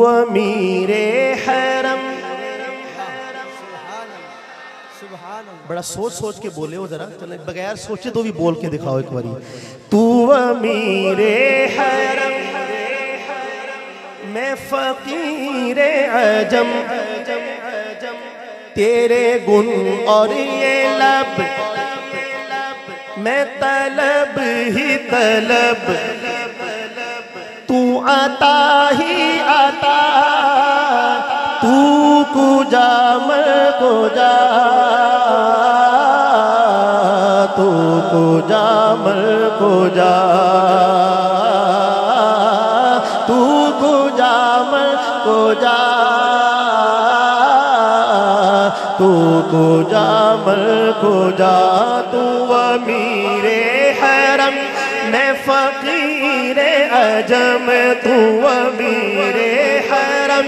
امیر حرم. بڑا سوچ سوچ کے بولے ہو ذرا, چلیں بغیر سوچے تو بھی بول کے دکھاؤ ایک باری. تو امیر حرم میں فقیر عجم, تیرے گن اور یہ لب میں طلب ہی طلب, تو عطا ہی عطا, تو کجا میں کجا, تو کجا میں کجا, تو کجا میں کجا, تو کجا میں کجا. تو امیر حرم میں فقیر عجم, تو امیر حرم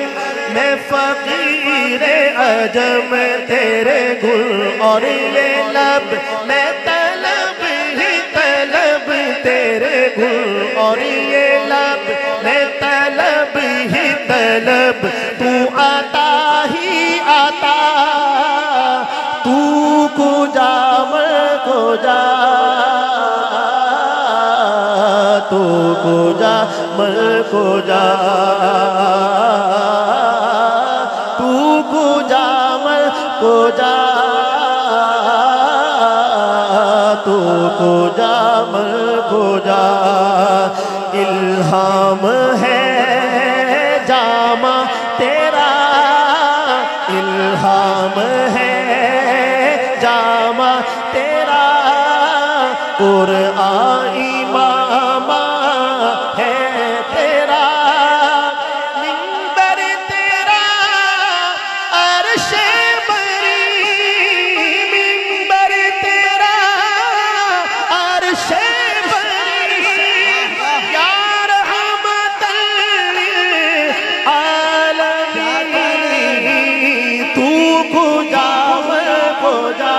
میں فقیر عجم, تیرے گل اور یہ لب میں طلب ہی طلب, تیرے گل اور یہ لب میں طلب ہی طلب, تو عطا ہی عطا, تو کجا میں کجا, تو کجا میں کجا, تو کجا میں کجا, تو کجا میں کجا. الہام ہے جامہ تیرا, الہام ہے جامہ تیرا, قرآن امام ہے تیرا, منبر تیرا عرش بری, منبر تیرا عرش بری, یا رحمت للعالمین, تو کجا میں کجا,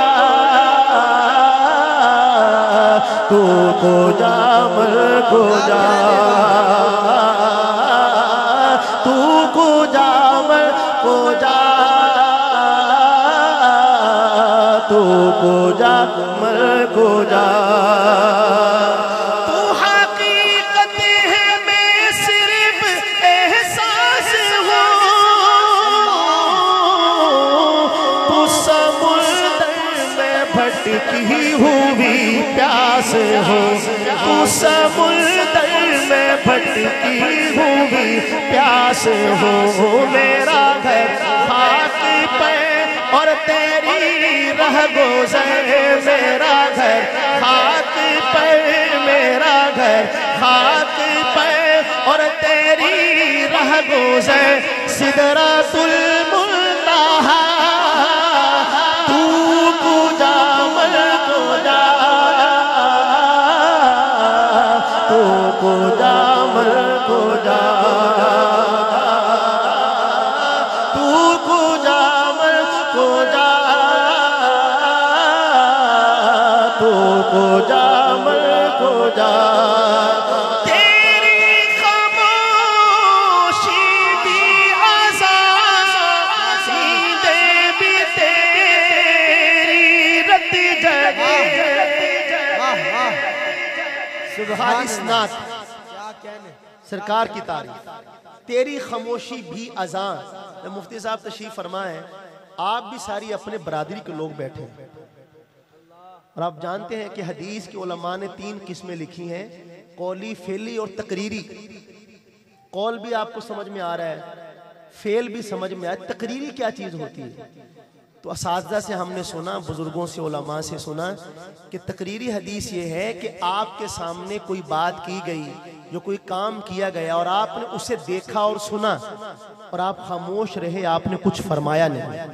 تو کجا میں کجا, تو کجا میں کجا, تو کجا میں کجا. تو حقیقت ہے میں صرف احساس ہوں, تو سمندر میں بھٹکی ہوئی پیاس ہو, تو سمندر میں بھٹکی ہوئی پیاس ہو. میرا گھر خاک پہ اور تیری رہ گزر, میرا گھر خاک پہ, میرا گھر خاک پہ اور تیری رہ گزر. سدرۃ المنتہا, تو کجا میں کجا, تو کجا میں کجا, تو کجا میں کجا, تو کجا میں کجا. تیری خاموشی بھی عذاب, سیدھے بھی تیری رت جگے. سبحان اسناد سرکار کی تعریف. تیری خاموشی بھی اذان. مفتی صاحب تشریف فرمائیں, آپ بھی ساری اپنے برادری کے لوگ بیٹھے ہیں, اور آپ جانتے ہیں کہ حدیث کے علماء نے 3 قسمیں لکھی ہیں, قولی, فعلی اور تقریری. قول بھی آپ کو سمجھ میں آ رہا ہے, فعل بھی سمجھ میں آ رہا ہے, تقریری کیا چیز ہوتی ہے؟ تو اساتذہ سے ہم نے سنا, بزرگوں سے, علماء سے سنا کہ تقریری حدیث یہ ہے کہ آپ کے سامنے کوئی بات کی گئی, جو کوئی کام کیا گیا اور آپ نے اسے دیکھا اور سنا, اور آپ خاموش رہے, آپ نے کچھ فرمایا نہیں.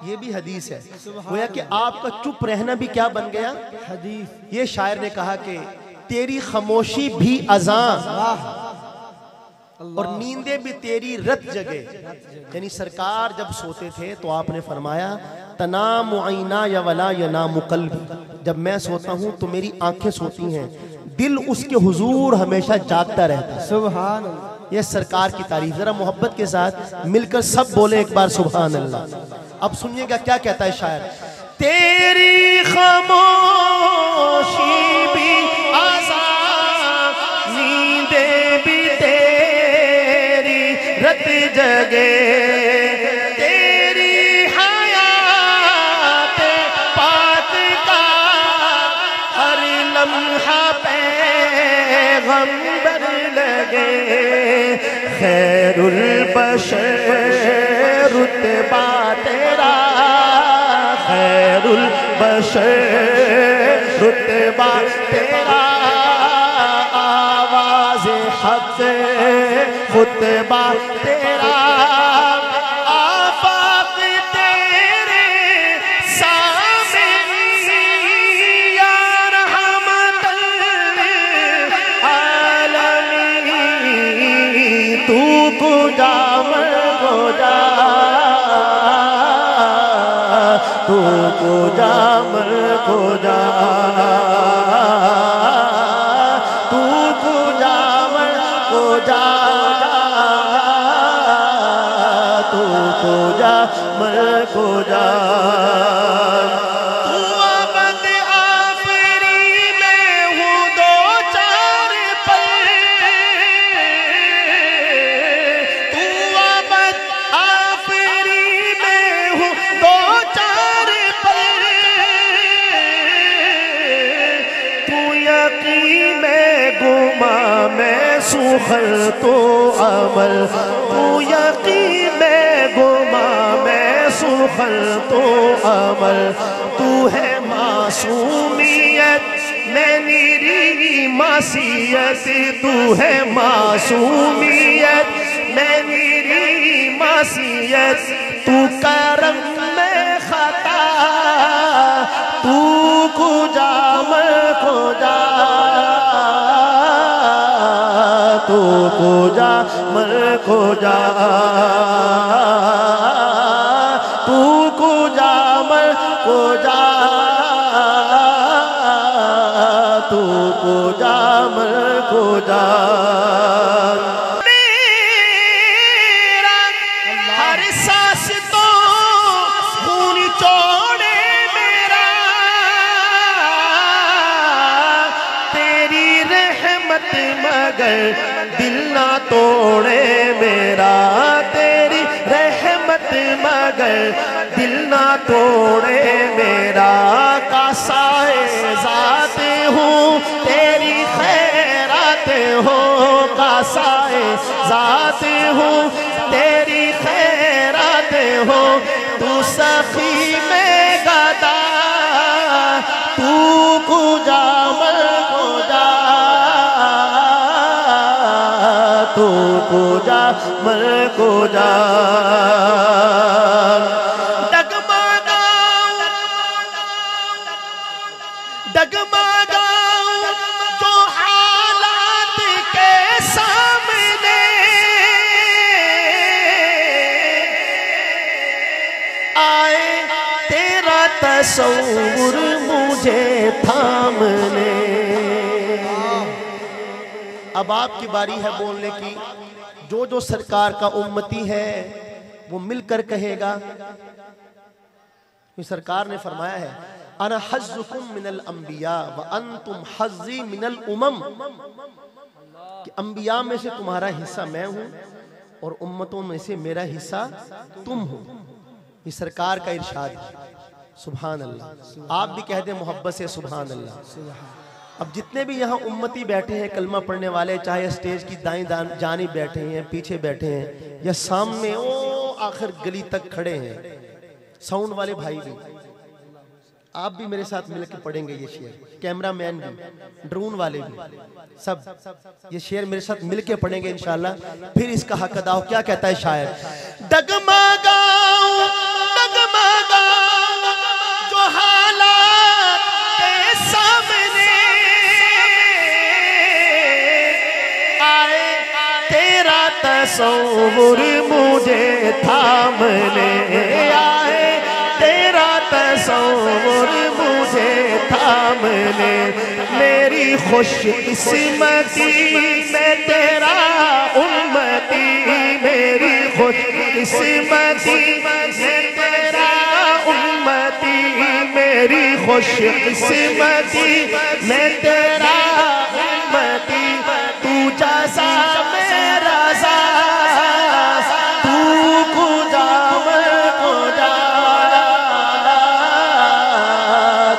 یہ بھی حدیث ہے. گویا کہ آپ کا چپ رہنا بھی کیا بن گیا؟ حدیث. یہ شاعر نے کہا کہ تیری خاموشی بھی اذان, اور نیندیں بھی تیری رت جگے. یعنی سرکار جب سوتے تھے تو آپ نے فرمایا تنام عینایا ولا ینام قلبی, جب میں سوتا ہوں تو میری آنکھیں سوتی ہیں, دل اس کے حضور ہمیشہ جاگتا رہتا ہے. سبحان اللہ. یہ سرکار کی تعریف. ذرا محبت کے ساتھ مل کر سب بولے ایک بار سبحان اللہ. اب سنیے گا کیا کہتا ہے شاعر. تیری خاموشی بھی آزان، نیندیں بھی تیری رت جگے، تیری حیات پاک کا ہر لمحہ پیغمبر لگے. خیر البشر رتبہ تیرا، خیر البشر رتبہ تیرا، آواز حق خطبہ تیرا، آفاق تیرے سامنے یا رحمت العالمین. تو کجا میں کجا، تو کجا میں کجا، تو کجا میں کجا، تو کجا میں کجا. تو ابد آفری میں ہوں دو چار پل، تو ابد آفری میں ہوں دو چار پل، تو یقین میں گما میں سخن تو عمل، تو یقین میں گما میں سخن تو عمل. تو ہے معصومیت میں نیری معصیت، تو ہے معصومیت میں نیری معصیت. تو کرم میں خطا، تو کجا میں کجا، تو کجا میں کجا، تو کجا میں کجا، تو کجا میں کجا. میرا ہر سانس تو خون چوڑے میرا، تیری رحمت مگر دل نہ توڑے میرا، تیری رحمت مگر دل نہ توڑے میرا. کاسائے ذات ہوں تیری خیرات ہو، کاسائے ذات ہوں تیری خیرات ہو. تو سخی میں گدا، تو کجا میں کجا، تو کجا میں کجا. ڈگمگاؤں جو حالات کے سامنے، آئے تیرا تصور مجھے تھامنے. اب آپ کی باری ہے بولنے کی. جو سرکار کا امتی ہے وہ مل کر کہے گا. سرکار نے فرمایا ہے انا حظکم من الانبیاء وانتم حظی من الامم، کہ انبیاء میں سے تمہارا حصہ میں ہوں اور امتوں میں سے میرا حصہ تم ہو. یہ سرکار کا ارشاد ہے. سبحان اللہ. آپ بھی کہہ دیں محبت سے سبحان اللہ. اب جتنے بھی یہاں امتی بیٹھے ہیں کلمہ پڑھنے والے، چاہے اسٹیج کی دائیں جانب بیٹھے ہیں، پیچھے بیٹھے ہیں یا سامنے آخر گلی تک کھڑے ہیں، ساؤنڈ والے بھائی بھی، آپ بھی میرے ساتھ مل کے پڑھیں گے یہ شعر. کیمرہ مین بھی، ڈرون والے بھی، سب یہ شعر میرے ساتھ مل کے پڑھیں گے انشاءاللہ. پھر اس کا حق ادا ہو. کیا کہتا ہے شاعر. ڈگمگاؤں ڈگمگاؤں جو حالات کے سامنے، آئے تیرا تصور مجھے تھامنے، آئے تیرا تصور مجھے تھامنے. میری خوش قسمتی میں تیرا امتی میری خوش قسمتی میں تیرا امتی میری خوش قسمتی میں تیرا امتی تو جزا میرا زا تو کجا میں کجا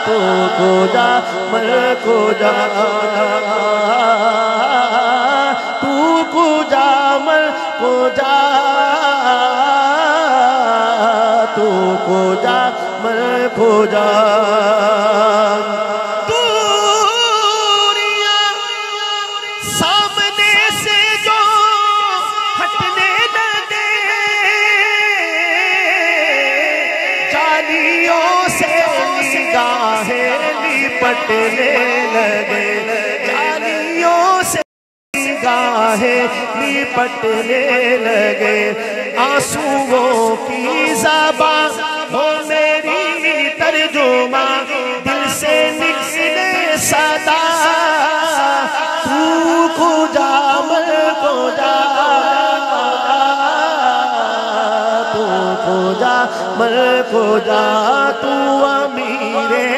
تو کجا میں کجا تو کجا میں کجا تو کجا میں کجا دوریاں سامنے سے جو ہٹنے نہ دے جالیوں سے نگاہیں لپٹنے لگے جالیوں سے نگاہیں لپٹنے لگے آنسوؤں کی زبان ہو میری ترجمہ دل سے نکلے صدا تو کجا میں کجا تو کجا میں کجا تو امیر